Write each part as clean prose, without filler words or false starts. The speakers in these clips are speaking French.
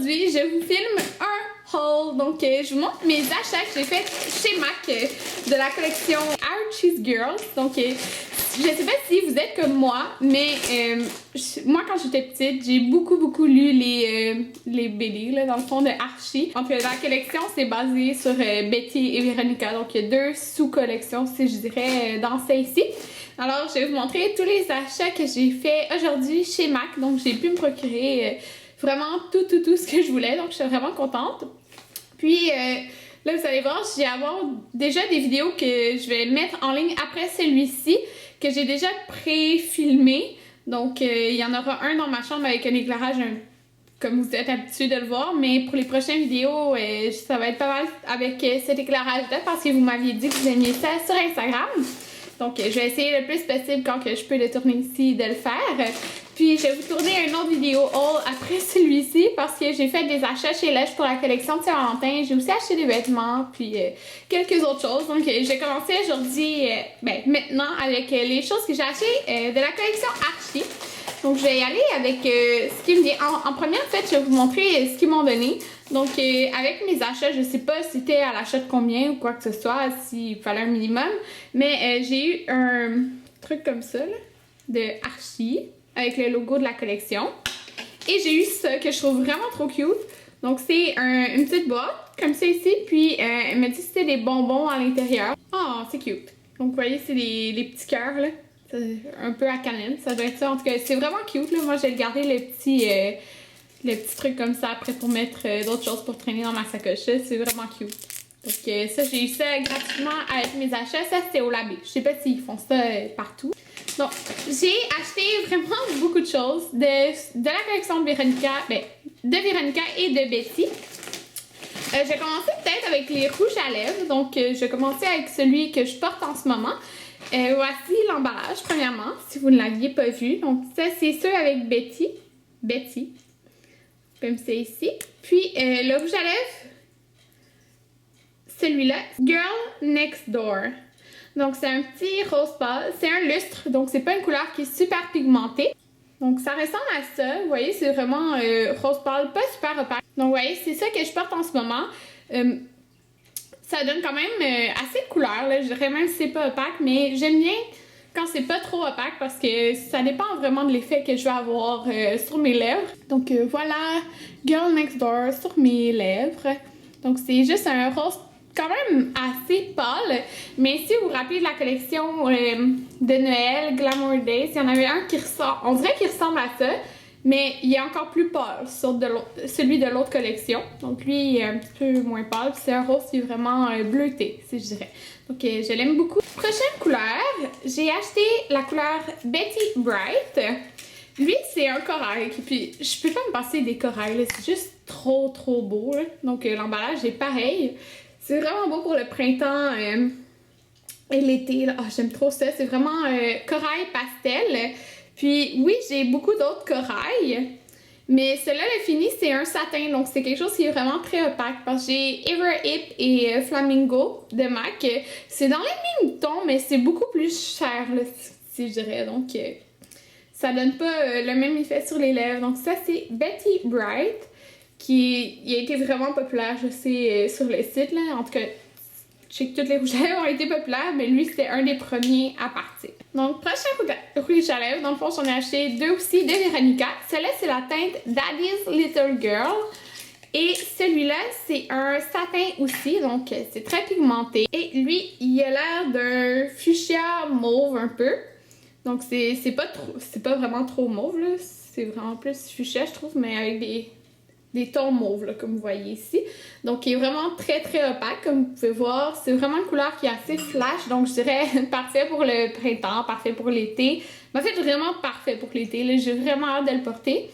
aujourd'hui, je vous filme un haul. Donc, je vous montre mes achats que j'ai fait chez MAC de la collection Archie's Girls. Donc, je sais pas si vous êtes comme moi, mais moi, quand j'étais petite, j'ai beaucoup lu les BD, là, dans le fond, de Archie. Donc, la collection, c'est basé sur Betty et Veronica. Donc, il y a deux sous-collections, si je dirais, dans celle-ci. Alors, je vais vous montrer tous les achats que j'ai fait aujourd'hui chez MAC. Donc, j'ai pu me procurer vraiment tout ce que je voulais. Donc, je suis vraiment contente. Puis, là, vous allez voir, je vais avoir déjà des vidéos que je vais mettre en ligne après celui-ci, que j'ai déjà pré-filmé. Donc, il y en aura un dans ma chambre avec un éclairage comme vous êtes habitués de le voir. Mais pour les prochaines vidéos, ça va être pas mal avec cet éclairage-là parce que vous m'aviez dit que vous aimiez ça sur Instagram. Donc, je vais essayer le plus possible quand que je peux le tourner ici de le faire. Puis, je vais vous tourner une autre vidéo haul après celui-ci parce que j'ai fait des achats chez Lush pour la collection de Saint-Valentin. J'ai aussi acheté des vêtements, puis quelques autres choses. Donc, je vais commencer aujourd'hui, maintenant, avec les choses que j'ai achetées de la collection Archie. Donc, je vais y aller avec ce qui me dit. En premier, en fait, je vais vous montrer ce qu'ils m'ont donné. Donc, avec mes achats, je sais pas si c'était à l'achat de combien ou quoi que ce soit, s'il fallait un minimum. Mais j'ai eu un truc comme ça, là, de Archie, avec le logo de la collection. Et j'ai eu ça, que je trouve vraiment trop cute. Donc, c'est une petite boîte, comme ça ici. Puis, elle m'a dit que c'était des bonbons à l'intérieur. Oh, c'est cute. Donc, vous voyez, c'est des petits cœurs, là. Un peu à cannelle, ça doit être ça. En tout cas, c'est vraiment cute, là. Moi, j'ai gardé le petit truc comme ça après pour mettre d'autres choses pour traîner dans ma sacoche. C'est vraiment cute. Donc, ça, j'ai eu ça gratuitement avec mes achats. Ça, c'était au Labé. Je sais pas s'ils font ça partout. Donc, j'ai acheté vraiment beaucoup de choses de la collection de Veronica, de Veronica et de Betty. Je vais commencer peut-être avec les rouges à lèvres. Donc, je vais commencer avec celui que je porte en ce moment. Voici l'emballage, premièrement, si vous ne l'aviez pas vu. Donc, ça, c'est ceux avec Betty. Comme c'est ici. Puis, le rouge à lèvres, celui-là, Girl Next Door. Donc, c'est un petit rose pâle. C'est un lustre, donc c'est pas une couleur qui est super pigmentée. Donc, ça ressemble à ça. Vous voyez, c'est vraiment rose pâle, pas super opaque. Donc, vous voyez, c'est ça que je porte en ce moment. Ça donne quand même assez de couleurs, là. Je dirais même si c'est pas opaque, mais j'aime bien quand c'est pas trop opaque parce que ça dépend vraiment de l'effet que je vais avoir sur mes lèvres. Donc, voilà, Girl Next Door sur mes lèvres. Donc, c'est juste un rose quand même assez pâle, mais si vous vous rappelez de la collection de Noël, Glamour Days, il y en avait un qui ressemble, on dirait qu'il ressemble à ça, mais il est encore plus pâle sur celui de l'autre collection. Donc lui, il est un petit peu moins pâle, c'est un rose qui est vraiment bleuté, si je dirais. Donc je l'aime beaucoup. Prochaine couleur, j'ai acheté la couleur Betty Bright. Lui, c'est un corail, puis je peux pas me passer des corails, c'est juste trop beau, là. Donc l'emballage est pareil. C'est vraiment beau pour le printemps et l'été. Oh, j'aime trop ça. C'est vraiment corail pastel. Puis oui, j'ai beaucoup d'autres corails. Mais celui-là, le fini, c'est un satin. Donc c'est quelque chose qui est vraiment très opaque. Parce que j'ai Ever Hip et Flamingo de MAC. C'est dans les mêmes tons, mais c'est beaucoup plus cher, là, si je dirais. Donc ça donne pas le même effet sur les lèvres. Donc ça, c'est Betty Bright. Il a été vraiment populaire, je sais, sur le site, là. En tout cas, je sais que toutes les rouges à lèvres ont été populaires, mais lui, c'était un des premiers à partir. Donc, prochain rouge à lèvres, dans le fond, j'en ai acheté deux aussi de Veronica. Celle-là, c'est la teinte Daddy's Little Girl. Et celui-là, c'est un satin aussi, donc c'est très pigmenté. Et lui, il a l'air d'un fuchsia mauve un peu. Donc, c'est pas vraiment trop mauve, là. C'est vraiment plus fuchsia, je trouve, mais avec des tons mauves, là, comme vous voyez ici. Donc, il est vraiment très opaque, comme vous pouvez voir. C'est vraiment une couleur qui est assez flash, donc je dirais parfait pour le printemps, parfait pour l'été. En fait, vraiment parfait pour l'été, là. J'ai vraiment hâte de le porter.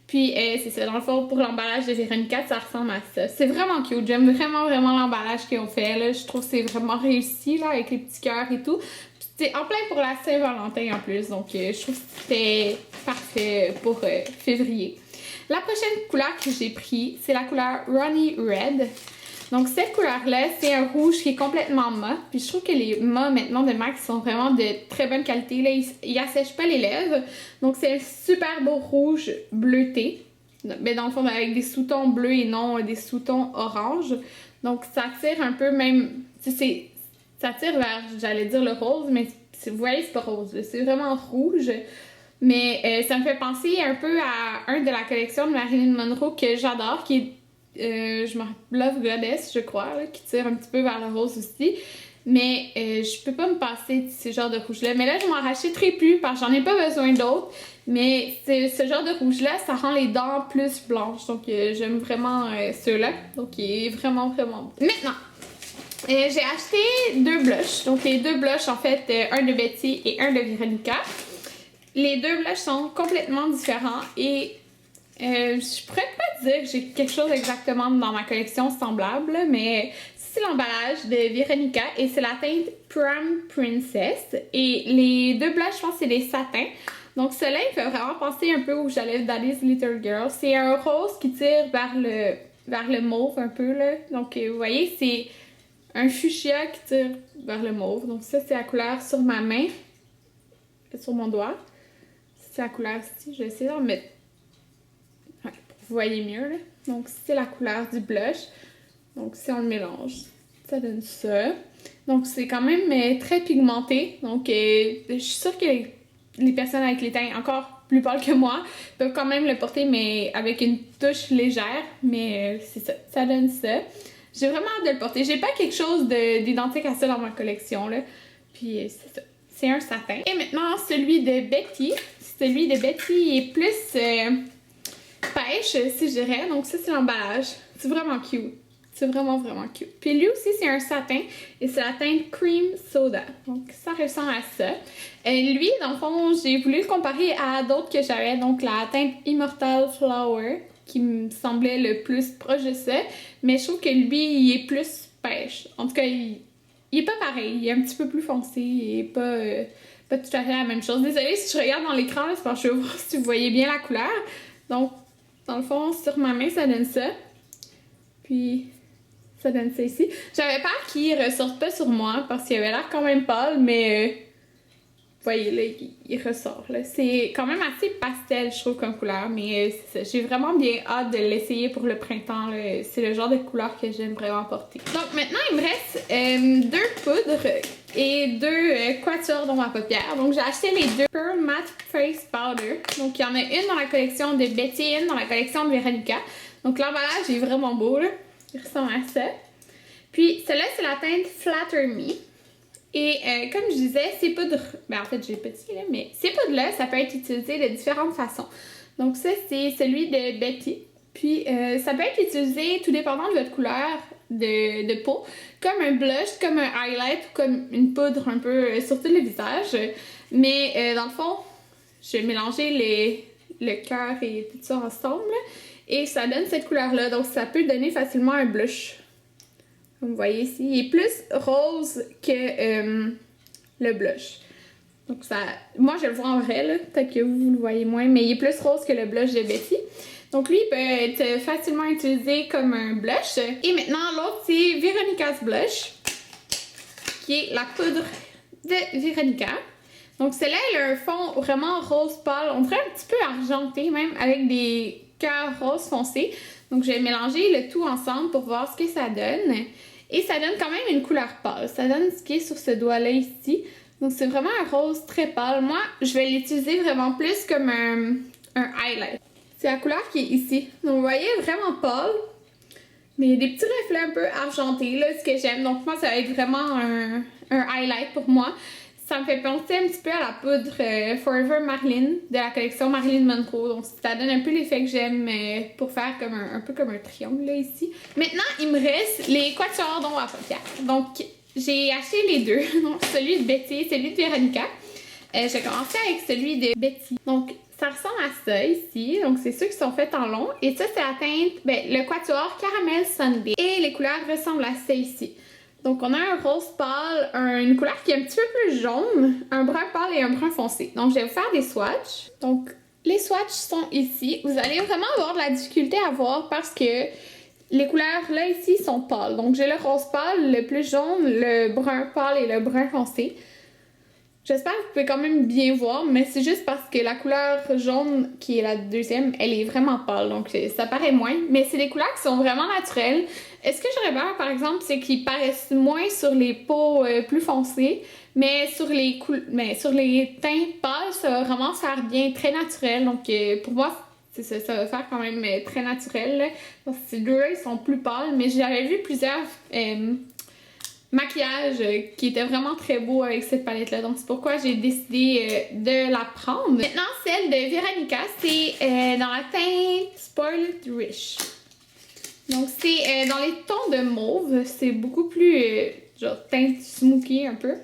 Puis, c'est ça, dans le fond, pour l'emballage de Veronica, ça ressemble à ça. C'est vraiment cute. J'aime vraiment l'emballage qu'ils ont fait, là. Je trouve que c'est vraiment réussi, là, avec les petits cœurs et tout. C'est en plein pour la Saint-Valentin, en plus. Donc, je trouve que c'était parfait pour février. La prochaine couleur que j'ai pris, c'est la couleur Ronnie Red. Donc cette couleur-là, c'est un rouge qui est complètement mat. Puis je trouve que les mats maintenant de MAC sont vraiment de très bonne qualité. Là, ils assèchent pas les lèvres. Donc c'est un super beau rouge bleuté. mais dans le fond avec des sous-tons bleus et non des sous-tons orange. Donc ça tire un peu même, ça tire vers, j'allais dire le rose, mais vous voyez c'est pas rose, c'est vraiment rouge. Mais ça me fait penser un peu à un de la collection de Marilyn Monroe que j'adore, qui est Love Goddess, je crois, là, qui tire un petit peu vers le rose aussi. Mais je peux pas me passer de ce genre de rouge-là. Mais là, je m'en rachèterai plus parce que j'en ai pas besoin d'autres. Mais ce genre de rouge-là, ça rend les dents plus blanches. Donc j'aime vraiment ceux-là. Donc il est vraiment, vraiment bon. Maintenant, j'ai acheté 2 blushs. Donc les 2 blushs, en fait, un de Betty et un de Veronica. Les 2 blushs sont complètement différents et je pourrais pas dire que j'ai quelque chose exactement dans ma collection semblable, mais c'est l'emballage de Veronica et c'est la teinte Prom Princess. Et les 2 blushs, je pense que c'est des satins. Donc celui-là, il fait vraiment penser un peu au Jalais Daddy's Little Girl. C'est un rose qui tire vers le mauve un peu, là. Donc vous voyez, c'est un fuchsia qui tire vers le mauve. Donc ça, c'est la couleur sur ma main, sur mon doigt. C'est la couleur ici, je vais essayer d'en mettre pour que vous voyez mieux, là. Donc c'est la couleur du blush. Donc si on le mélange, ça donne ça. Donc c'est quand même très pigmenté. Donc je suis sûre que les personnes avec les teints encore plus pâles que moi peuvent quand même le porter, mais avec une touche légère. Mais c'est ça, ça donne ça. J'ai vraiment hâte de le porter. J'ai pas quelque chose d'identique à ça dans ma collection, là. Puis c'est ça. C'est un satin. Et maintenant, celui de Betty. Celui de Betty est plus pêche, si je dirais. Donc ça, c'est l'emballage. C'est vraiment cute. C'est vraiment, vraiment cute. Puis lui aussi, c'est un satin. Et c'est la teinte Cream Soda. Donc ça ressemble à ça. Lui, dans le fond, j'ai voulu le comparer à d'autres que j'avais. Donc la teinte Immortal Flower, qui me semblait le plus proche de ça. Mais je trouve que lui, il est plus pêche. En tout cas, il est pas pareil. Il est un petit peu plus foncé. Il est pas tout à fait la même chose. Désolée si je regarde dans l'écran, c'est parce que je veux voir si vous voyez bien la couleur. Donc, dans le fond, sur ma main, ça donne ça. Puis, ça donne ça ici. J'avais peur qu'il ressorte pas sur moi parce qu'il avait l'air quand même pâle, mais vous voyez là, il ressort. C'est quand même assez pastel, je trouve, comme couleur, mais j'ai vraiment bien hâte de l'essayer pour le printemps. C'est le genre de couleur que j'aime vraiment porter. Donc maintenant, il me reste 2 poudres et 2 quatuors d'ombre à paupières. Donc j'ai acheté les 2 Pearl Matte Face Powder. Donc il y en a une dans la collection de Betty et une dans la collection de Veronica. Donc l'emballage est vraiment beau, là. Il ressemble à ça. Puis celle-là, c'est la teinte Flatter Me. Et comme je disais, ces poudres, ben en fait j'ai petit là, mais ces poudres-là, ça peut être utilisé de différentes façons. Donc ça, c'est celui de Betty. Puis ça peut être utilisé tout dépendant de votre couleur de peau, comme un blush, comme un highlight, ou comme une poudre un peu sur tout le visage. Mais dans le fond, je vais mélanger le cœur et tout ça ensemble. Et ça donne cette couleur-là, donc ça peut donner facilement un blush. Comme vous voyez ici, il est plus rose que le blush. Donc ça, moi je le vois en vrai, là, peut-être que vous le voyez moins, mais il est plus rose que le blush de Betty. Donc lui, il peut être facilement utilisé comme un blush. Et maintenant, l'autre, c'est Veronica's Blush, qui est la poudre de Veronica. Donc celle-là, elle a un fond vraiment rose pâle, on dirait un petit peu argenté même, avec des cœurs rose foncés. Donc je vais mélanger le tout ensemble pour voir ce que ça donne. Et ça donne quand même une couleur pâle. Ça donne ce qui est sur ce doigt-là ici. Donc c'est vraiment un rose très pâle. Moi, je vais l'utiliser vraiment plus comme un highlight. C'est la couleur qui est ici. Donc vous voyez, vraiment pâle. Mais il y a des petits reflets un peu argentés, là, ce que j'aime. Donc moi, ça va être vraiment un highlight pour moi. Ça me fait penser un petit peu à la poudre Forever Marilyn de la collection Marilyn Monroe. Donc ça donne un peu l'effet que j'aime pour faire comme un peu comme un triangle là ici. Maintenant, il me reste les quatuors d'ombre à paupières. Donc j'ai acheté les 2. Donc celui de Betty et celui de Veronica. J'ai commencé avec celui de Betty. Donc ça ressemble à ça ici. Donc c'est ceux qui sont faits en long. Et ça c'est la teinte, le quatuor Caramel Sundae. Et les couleurs ressemblent à ça ici. Donc on a un rose pâle, une couleur qui est un petit peu plus jaune, un brun pâle et un brun foncé. Donc je vais vous faire des swatchs. Donc les swatchs sont ici. Vous allez vraiment avoir de la difficulté à voir parce que les couleurs là ici sont pâles. Donc j'ai le rose pâle, le plus jaune, le brun pâle et le brun foncé. J'espère que vous pouvez quand même bien voir, mais c'est juste parce que la couleur jaune, qui est la deuxième, elle est vraiment pâle, donc ça paraît moins. Mais c'est des couleurs qui sont vraiment naturelles. Ce que j'aurais peur, par exemple, c'est qu'ils paraissent moins sur les peaux plus foncées, mais sur les teints pâles, ça va vraiment faire bien, très naturel. Donc pour moi, c'est ça va faire quand même très naturel, là, parce que ces deux-là, ils sont plus pâles, mais j'avais vu plusieurs maquillage qui était vraiment très beau avec cette palette là, donc c'est pourquoi j'ai décidé de la prendre. Maintenant celle de Veronica, c'est dans la teinte Spoiled Rich, donc c'est dans les tons de mauve, c'est beaucoup plus genre teinte smoky un peu,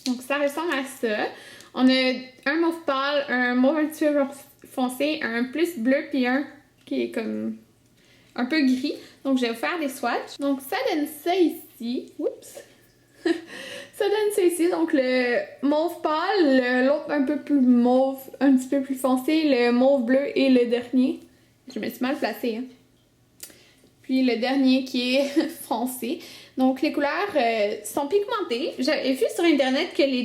donc ça ressemble à ça. On a un mauve pâle, un mauve un petit peu foncé, un plus bleu puis un qui est comme un peu gris, donc je vais vous faire des swatchs. Donc ça donne ça ici. Oups! Ça donne ça ici, donc le mauve pâle, l'autre un peu plus mauve, un petit peu plus foncé, le mauve bleu et le dernier. Je me suis mal placée, hein. Puis le dernier qui est foncé. Donc les couleurs sont pigmentées. J'avais vu sur internet que les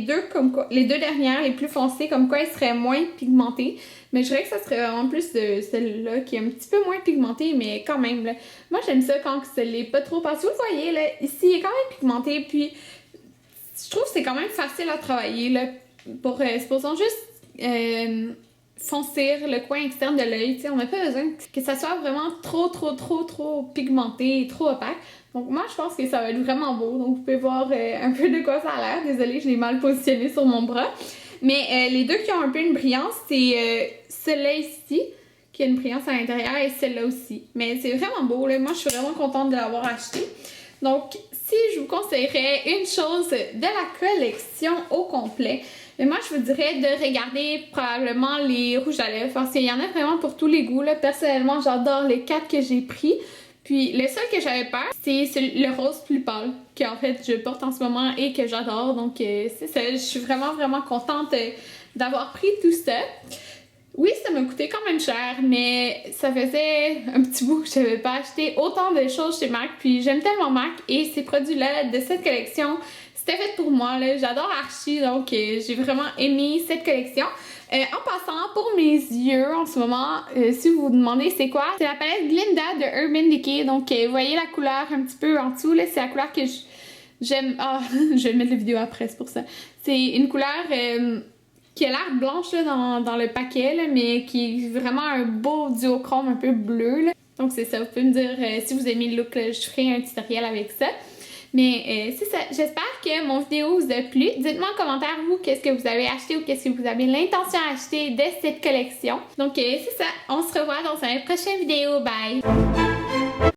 deux dernières, les plus foncées, comme quoi elles seraient moins pigmentées. Mais je dirais que ça serait vraiment plus celle-là qui est un petit peu moins pigmentée, mais quand même, là. Moi j'aime ça quand ça l'est pas trop. Parce que vous le voyez, là, ici il est quand même pigmenté. Puis je trouve que c'est quand même facile à travailler, là. Pour, supposons juste foncir le coin externe de l'œil, on n'a pas besoin que ça soit vraiment trop pigmenté et trop opaque. Donc moi je pense que ça va être vraiment beau, donc vous pouvez voir un peu de quoi ça a l'air. Désolée, je l'ai mal positionné sur mon bras. Mais les deux qui ont un peu une brillance, c'est celle-là ici, qui a une brillance à l'intérieur, et celle-là aussi. Mais c'est vraiment beau, là. Moi je suis vraiment contente de l'avoir acheté. Donc si je vous conseillerais une chose de la collection au complet, mais moi, je vous dirais de regarder probablement les rouges à lèvres parce qu'il y en a vraiment pour tous les goûts, là. Personnellement, j'adore les 4 que j'ai pris. Puis le seul que j'avais peur, c'est le rose plus pâle qu'en fait je porte en ce moment et que j'adore. Donc c'est ça, je suis vraiment contente d'avoir pris tout ça. Oui, ça m'a coûté quand même cher, mais ça faisait un petit bout que je n'avais pas acheté autant de choses chez MAC. Puis j'aime tellement MAC et ces produits-là de cette collection, c'était fait pour moi, là. J'adore Archie, donc j'ai vraiment aimé cette collection. En passant, pour mes yeux en ce moment, si vous vous demandez c'est quoi, c'est la palette Glinda de Urban Decay. Donc vous voyez la couleur un petit peu en dessous, là, c'est la couleur que j'aime. Ah, je vais mettre la vidéo après, c'est pour ça. C'est une couleur qui a l'air blanche là, dans le paquet, là, mais qui est vraiment un beau duochrome un peu bleu, là. Donc c'est ça, vous pouvez me dire si vous aimez le look, là, je ferai un tutoriel avec ça. Mais c'est ça, j'espère que mon vidéo vous a plu. Dites-moi en commentaire, vous, qu'est-ce que vous avez acheté ou qu'est-ce que vous avez l'intention d'acheter de cette collection. Donc c'est ça, on se revoit dans une prochaine vidéo. Bye!